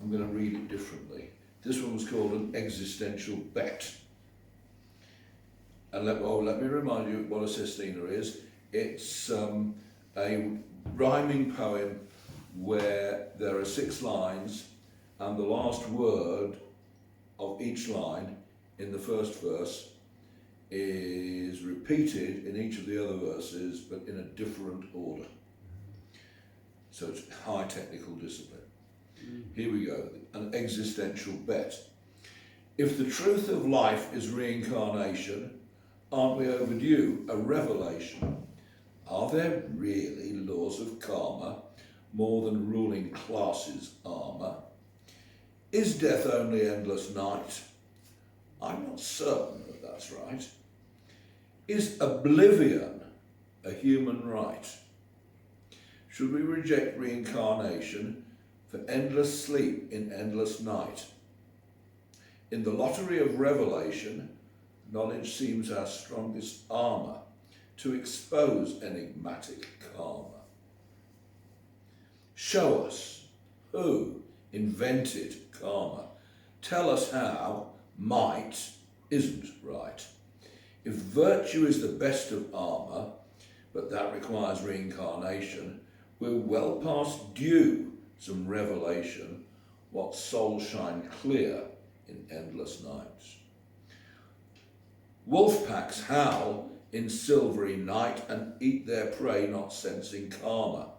I'm going to read it differently. This one was called An Existential Bet. And let me remind you what a Sestina is. It's a rhyming poem where there are 6 lines, and the last word of each line in the first verse is repeated in each of the other verses, but in a different order. So it's high technical discipline. Here we go, an existential bet. If the truth of life is reincarnation, aren't we overdue a revelation? Are there really laws of karma more than ruling classes' armour? Is death only endless night? I'm not certain that that's right. Is oblivion a human right? Should we reject reincarnation for endless sleep in endless night? In the lottery of revelation, knowledge seems our strongest armour to expose enigmatic karma. Show us who invented karma. Tell us how might isn't right. If virtue is the best of armour, but that requires reincarnation, we're well past due some revelation, what souls shine clear in endless nights. Wolf packs howl in silvery night and eat their prey, not sensing karma.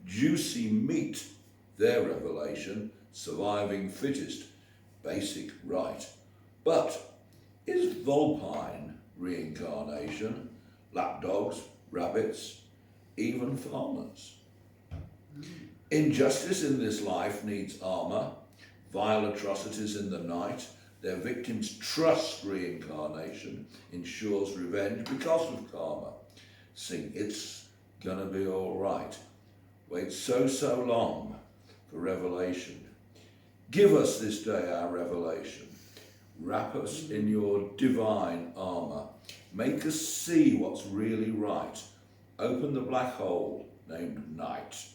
Juicy meat, their revelation, surviving fittest, basic right. But is vulpine reincarnation, lapdogs, rabbits, even farmers? Injustice in this life needs armour, vile atrocities in the night. Their victims trust reincarnation, ensures revenge because of karma. Sing It's Gonna Be Alright. Wait so long for revelation. Give us this day our revelation. Wrap us in your divine armour. Make us see what's really right. Open the black hole named night.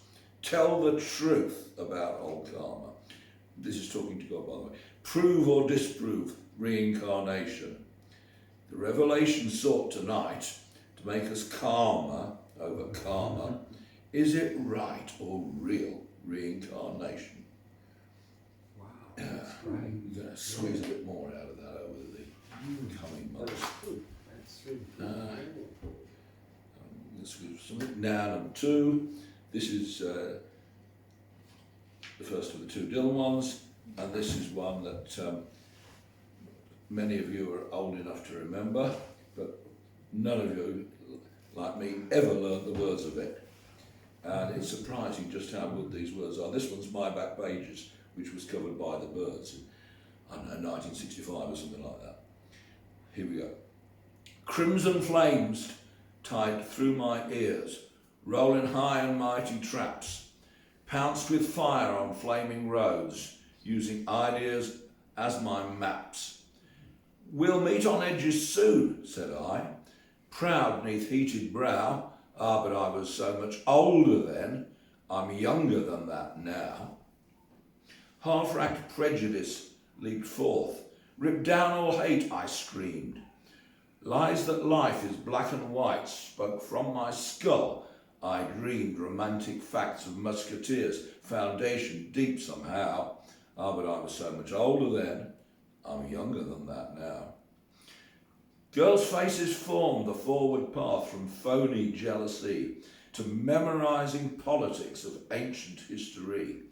Tell the truth about old karma. This is talking to God, by the way. Prove or disprove reincarnation. The revelation sought tonight to make us calmer over karma. Is it right or real reincarnation? Wow, that's great. We're going to squeeze a bit more out of that over the coming months. That's really Let's give something. Now, number 2. This is the first of the 2 Dylan ones, and this is one that many of you are old enough to remember, but none of you, like me, ever learnt the words of it. And it's surprising just how good these words are. This one's My Back Pages, which was covered by the Byrds in, I don't know, 1965 or something like that. Here we go. Crimson flames tied through my ears, rolling high and mighty traps, pounced with fire on flaming roads, using ideas as my maps. We'll meet on edges soon, said I, proud neath heated brow. Ah, but I was so much older then, I'm younger than that now. Half-racked prejudice leaped forth, rip down all hate, I screamed. Lies that life is black and white spoke from my skull. I dreamed romantic facts of musketeers, foundation deep somehow. Ah, but I was so much older then, I'm younger than that now. Girls' faces formed the forward path from phony jealousy to memorising politics of ancient history.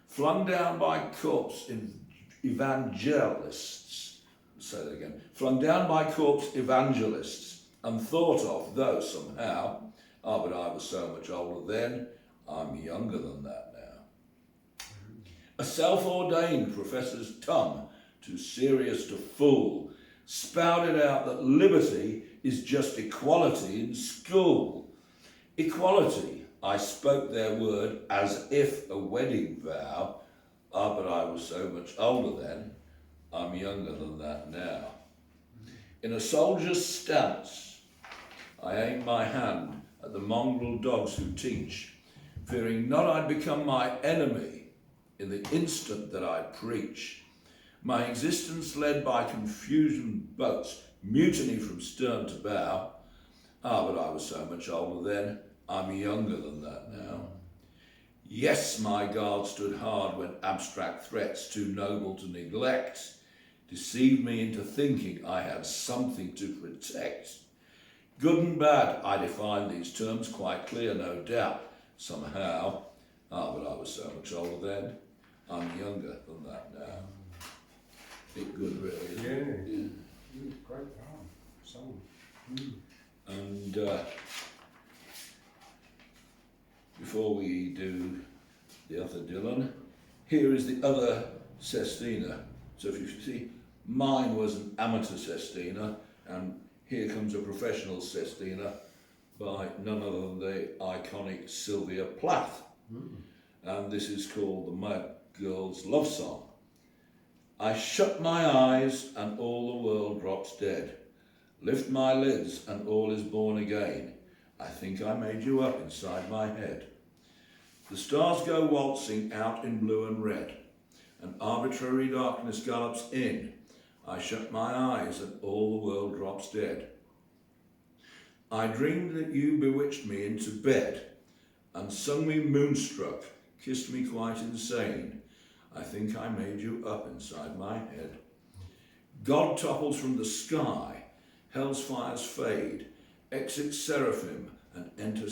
Flung down by corpse evangelists, say that again, flung down by corpse evangelists and thought of, though somehow, ah, but I was so much older then, I'm younger than that now. A self-ordained professor's tongue, too serious to fool, spouted out that liberty is just equality in school. Equality, I spoke their word as if a wedding vow. Ah, but I was so much older then, I'm younger than that now. In a soldier's stance, I aimed my hand at the mongrel dogs who teach, fearing not I'd become my enemy in the instant that I preach. My existence led by confusion boats, mutiny from stern to bow. Ah, but I was so much older then, I'm younger than that now. Yes, my guard stood hard when abstract threats, too noble to neglect, deceived me into thinking I had something to protect. Good and bad, I defined these terms quite clear, no doubt, somehow. Ah, but I was so much older then, I'm younger than that now. Bit good, really, isn't it? Yeah. Great poem. Song. And before we do the other Dylan, here is the other sestina. So if you see, mine was an amateur sestina, and here comes a professional sestina by none other than the iconic Sylvia Plath. And this is called the Mad Girl's Love Song. I shut my eyes and all the world drops dead. Lift my lids and all is born again. I think I made you up inside my head. The stars go waltzing out in blue and red. An arbitrary darkness gallops in. I shut my eyes and all the world drops dead. I dreamed that you bewitched me into bed and sung me moonstruck, kissed me quite insane. I think I made you up inside my head. God topples from the sky, hell's fires fade, exit seraphim and enter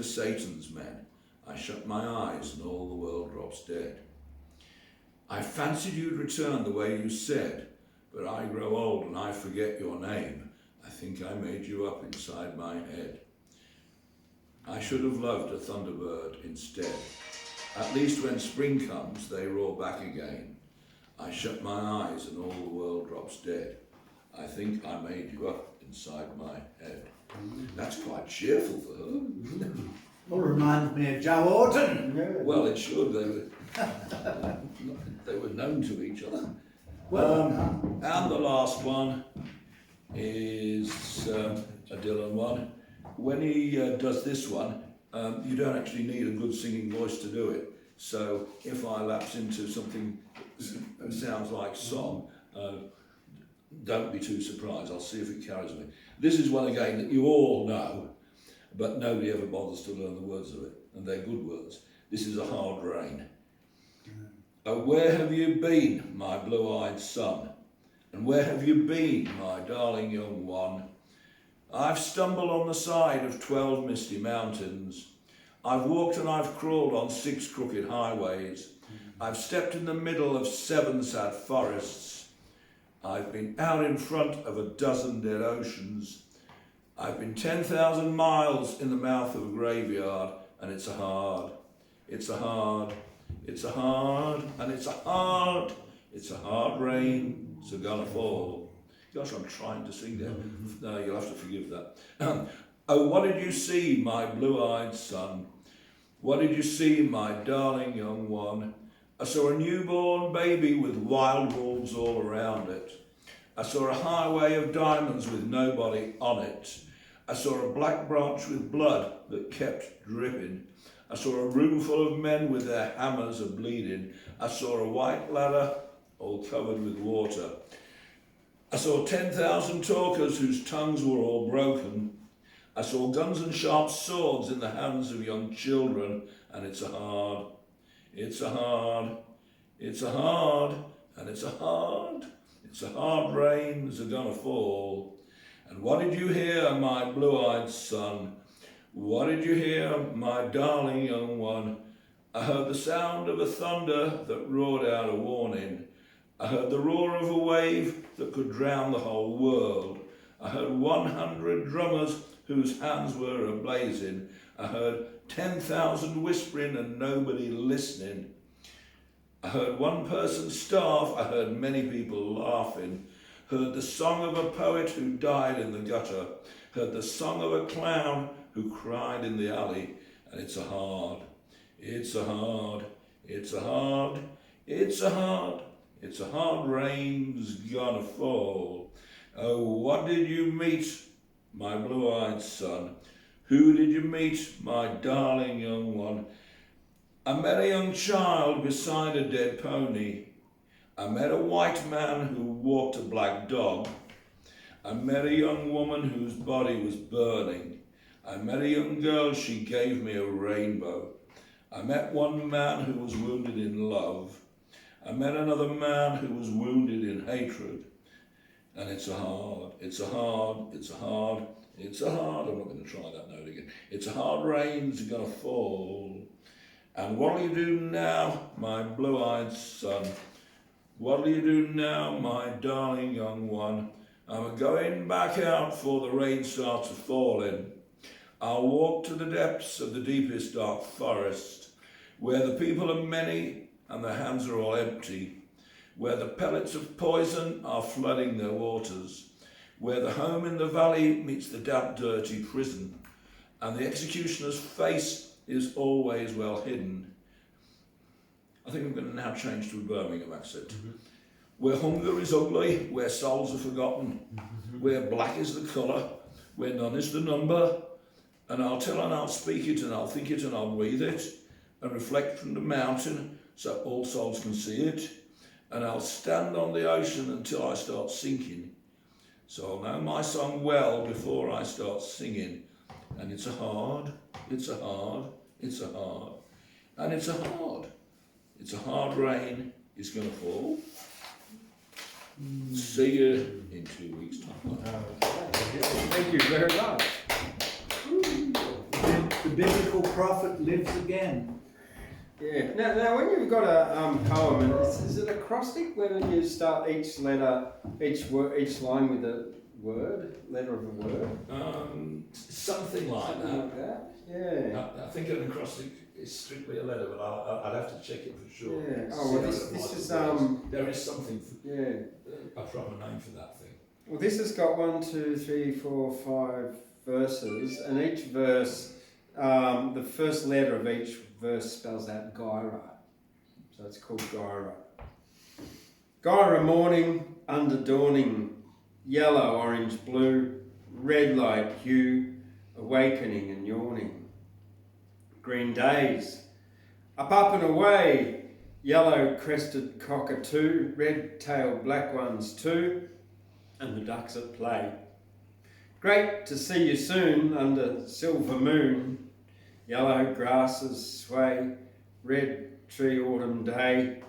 Satan's men. I shut my eyes and all the world drops dead. I fancied you'd return the way you said, but I grow old and I forget your name. I think I made you up inside my head. I should have loved a thunderbird instead. At least when spring comes, they roar back again. I shut my eyes and all the world drops dead. I think I made you up inside my head. That's quite cheerful for her. Well, reminds me of Joe Orton. Well, it should. They were known to each other. And the last one is a Dylan one. When he does this one, you don't actually need a good singing voice to do it. So if I lapse into something that sounds like song, don't be too surprised. I'll see if it carries me. This is one again that you all know, but nobody ever bothers to learn the words of it, and they're good words. This is A Hard Rain. Oh, where have you been, my blue-eyed son? And where have you been, my darling young one? I've stumbled on the side of 12 misty mountains. I've walked and I've crawled on 6 crooked highways. I've stepped in the middle of 7 sad forests. I've been out in front of a dozen dead oceans. I've been 10,000 miles in the mouth of a graveyard, and it's a hard, and it's a hard rain's gonna fall. Gosh, I'm trying to sing there. No, you'll have to forgive that. Oh, what did you see, my blue-eyed son? What did you see, my darling young one? I saw a newborn baby with wild wolves all around it. I saw a highway of diamonds with nobody on it. I saw a black branch with blood that kept dripping. I saw a room full of men with their hammers a-bleeding. I saw a white ladder all covered with water. I saw 10,000 talkers whose tongues were all broken. I saw guns and sharp swords in the hands of young children, and it's a hard, rain's gonna fall. And what did you hear, my blue-eyed son? What did you hear, my darling young one? I heard the sound of a thunder that roared out a warning. I heard the roar of a wave that could drown the whole world. I heard 100 drummers whose hands were a-blazing. I heard 10,000 whispering and nobody listening. I heard one person starve, I heard many people laughing. Heard the song of a poet who died in the gutter. Heard the song of a clown who cried in the alley. And it's a hard rain's gonna fall. Oh, what did you meet, my blue-eyed son? Who did you meet, my darling young one? I met a young child beside a dead pony. I met a white man who walked a black dog. I met a young woman whose body was burning. I met a young girl, she gave me a rainbow. I met one man who was wounded in love. I met another man who was wounded in hatred. And I'm not going to try that note again. It's a hard rain's gonna fall. And what'll you do now, my blue-eyed son? What'll you do now, my darling young one? I'm going back out for the rain starts falling. I'll walk to the depths of the deepest dark forest, where the people are many and their hands are all empty, where the pellets of poison are flooding their waters, where the home in the valley meets the damp, dirty prison, and the executioner's face is always well hidden. I think I'm going to now change to a Birmingham accent. Where hunger is ugly, where souls are forgotten, where black is the colour, where none is the number, and I'll tell and I'll speak it and I'll think it and I'll breathe it, and reflect from the mountain so all souls can see it, and I'll stand on the ocean until I start sinking. So I'll know my song well before I start singing. And it's a hard rain is going to fall. See you in 2 weeks' time. Thank you very much. The biblical prophet lives again. Yeah. Now, when you've got a poem, and is it acrostic when you start each letter, each line with a word, letter of a word? Something like that. Yeah. I think an acrostic it's strictly a letter, but I'd have to check it for sure. Yeah. See Oh, well, how this it might is be. There is something, yeah. a proper name for that thing. Well, this has got 1, 2, 3, 4, 5 verses, and each verse, the first letter of each verse spells out Gyra. So it's called Gyra. Gyra morning, under dawning, yellow, orange, blue, red light hue, awakening and yawning. Green days, up and away, yellow crested cockatoo, red-tailed black ones too, and the ducks at play. Great to see you soon under silver moon, yellow grasses sway, red tree autumn day,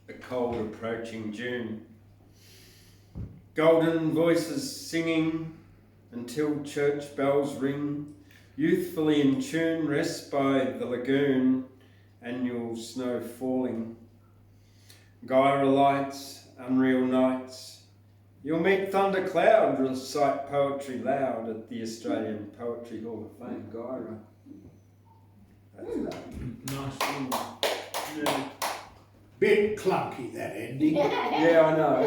a cold approaching June. Golden voices singing until church bells ring, youthfully in tune, rest by the lagoon, annual snow falling. Gyra lights, unreal nights, you'll meet Thundercloud, recite poetry loud at the Australian Poetry Hall of Fame, Gyra. That's that. Nice. Yeah. Bit clunky, that ending. Yeah, I know.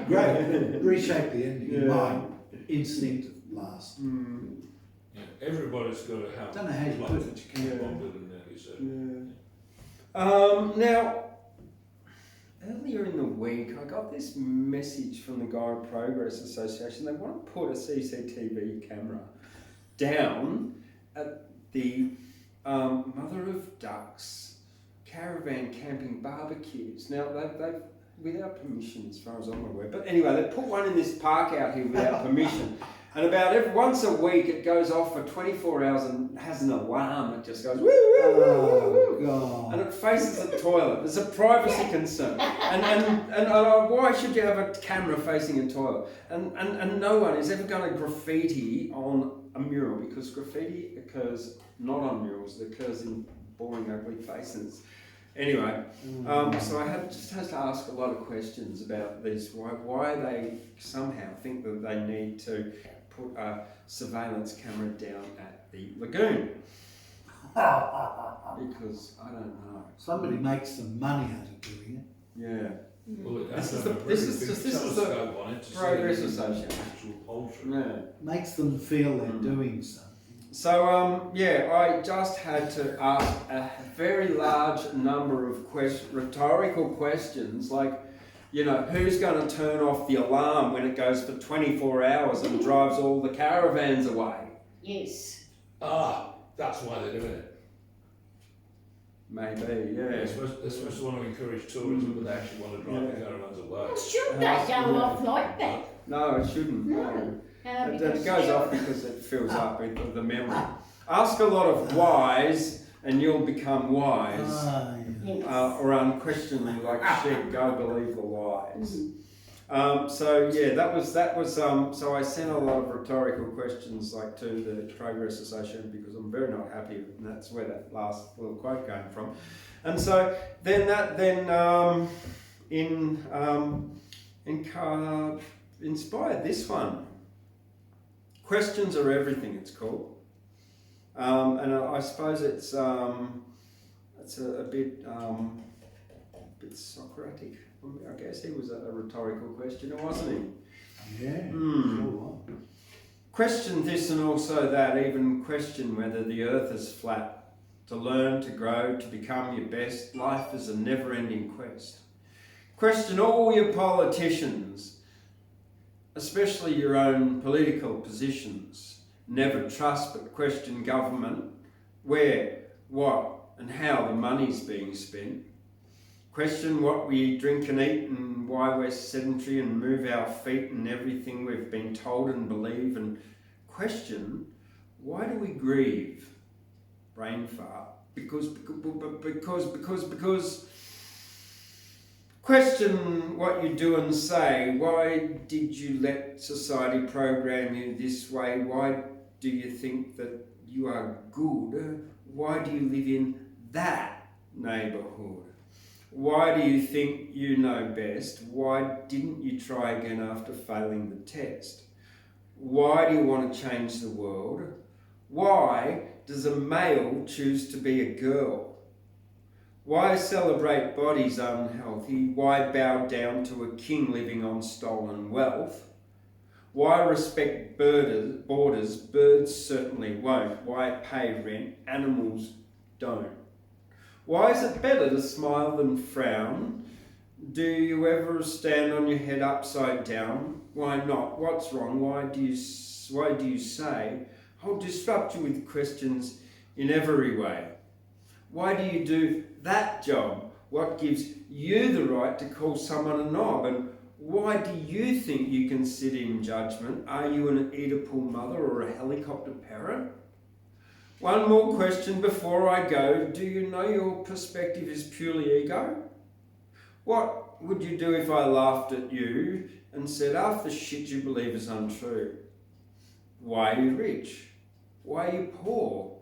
Great. Reshape the ending. Yeah. My instinct of last. Mm. Yeah, everybody's got to have Don't know how you life put it. that you can bond with in there, you said. Yeah. Now, earlier in the week, I got this message from the Gyra Progress Association. They want to put a CCTV camera down at the Mother of Ducks caravan camping barbecues. Now, they've without permission, as far as I'm aware. But anyway, they put one in this park out here without permission. And about once a week, it goes off for 24 hours and has an alarm. It just goes, woo, woo, woo, woo, woo. God. And it faces the toilet. There's a privacy concern. And why should you have a camera facing a toilet? And no one is ever going to graffiti on a mural, because graffiti occurs not on murals, it occurs in boring, ugly faces. Anyway, so I just had to ask a lot of questions about this, why they somehow think that they need to put a surveillance camera down at the lagoon. Because I don't know. Somebody makes some money out of doing it. Yeah. Well, it This has is to the- have a this really is big just- this is telescope on it to see Progress the Association. actual poultry. Yeah. Makes them feel they're doing something. So, I just had to ask a very large number of rhetorical questions, like, who's going to turn off the alarm when it goes for 24 hours and drives all the caravans away? Yes. That's why they're doing it. Maybe, They're yeah. supposed to want to encourage tourism, but they actually want to drive the caravans away. Well, shouldn't they go off like that? No, it shouldn't. No. And it goes off because it fills up with the memory. Ask a lot of whys and you'll become wise. Or unquestionably, like sheep, go believe the lies. That was. So I sent a lot of rhetorical questions, like, to the Progress Association, because I'm very not happy, and that's where that last little quote came from. And so then inspired this one. Questions are everything, it's called. And I suppose it's a bit Socratic. I guess he was a rhetorical questioner, wasn't he? Yeah. Sure. Question this and also that, even question whether the earth is flat. To learn, to grow, to become your best. Life is a never-ending quest. Question all your politicians, especially your own political positions. Never trust but question government, where, what and how the money's being spent. Question what we drink and eat and why we're sedentary and move our feet and everything we've been told and believe. And question, why do we grieve? Brain fart. Because. Question what you do and say. Why did you let society program you this way? Why do you think that you are good? Why do you live in that neighbourhood? Why do you think you know best? Why didn't you try again after failing the test? Why do you want to change the world? Why does a male choose to be a girl? Why celebrate bodies unhealthy? Why bow down to a king living on stolen wealth? Why respect borders? Birds certainly won't. Why pay rent? Animals don't. Why is it better to smile than frown? Do you ever stand on your head upside down? Why not? What's wrong? Why do you say, I'll disrupt you with questions in every way? Why do you do that job? What gives you the right to call someone a knob? And why do you think you can sit in judgment? Are you an Oedipal mother or a helicopter parent? One more question before I go. Do you know your perspective is purely ego? What would you do if I laughed at you and said, half the shit you believe is untrue? Why are you rich? Why are you poor?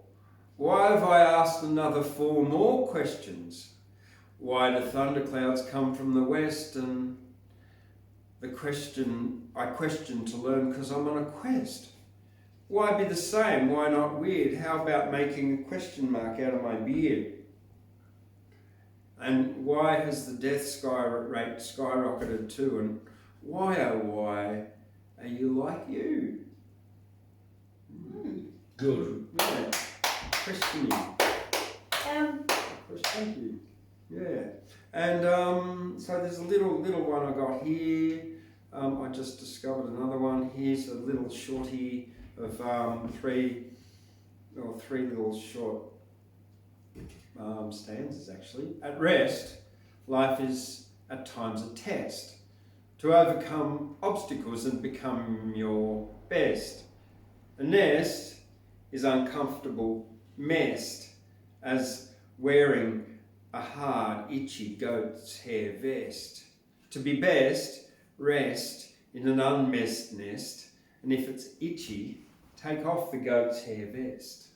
Why have I asked another 4 more questions? Why do thunderclouds come from the west? And I question to learn because I'm on a quest. Why be the same? Why not weird? How about making a question mark out of my beard? And why has the death rate skyrocketed too? And why, oh why, are you like you? Good. Yeah. Questioning. Thank you. Yeah. And so there's a little one I got here. I just discovered another one. Here's a little shorty of 3 little short stanzas actually. At rest, life is at times a test to overcome obstacles and become your best. A nest is uncomfortable, messed, as wearing a hard, itchy goat's hair vest. To be best, rest in an unmessed nest, and if it's itchy, take off the goat's hair vest.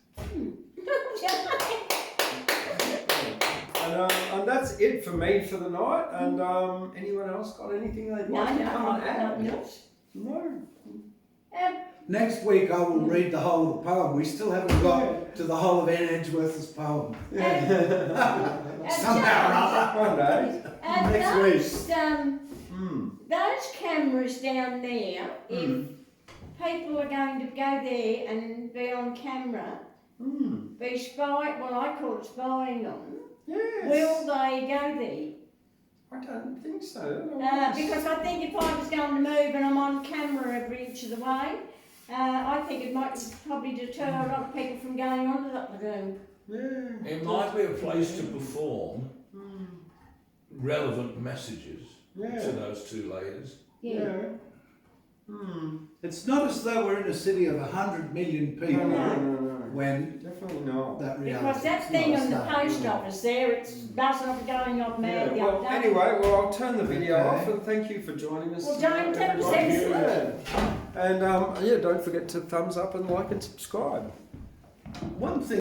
And that's it for me for the night. And anyone else got anything they'd like to come and add? No. Next week I will read the whole of the poem. We still haven't got to the whole of Anne Edgeworth's poem. Somehow or other. One day. And Next those cameras down there, if people are going to go there and be on camera, be spying, well I call it spying on them, will they go there? I don't think so. Because I think if I was going to move and I'm on camera every inch of the way, I think it might probably deter a lot of people from going onto that lagoon. Yeah. It might be a place to perform relevant messages to those 2 ladies. Yeah. It's not as though we're in a city of 100 million people. No. When definitely not. that reality. Because that thing on the post office there, it's buzzing off going off mad the other day. Anyway, I'll turn the video off and thank you for joining us. Well, don't tell us everybody. And don't forget to thumbs up and like and subscribe. One thing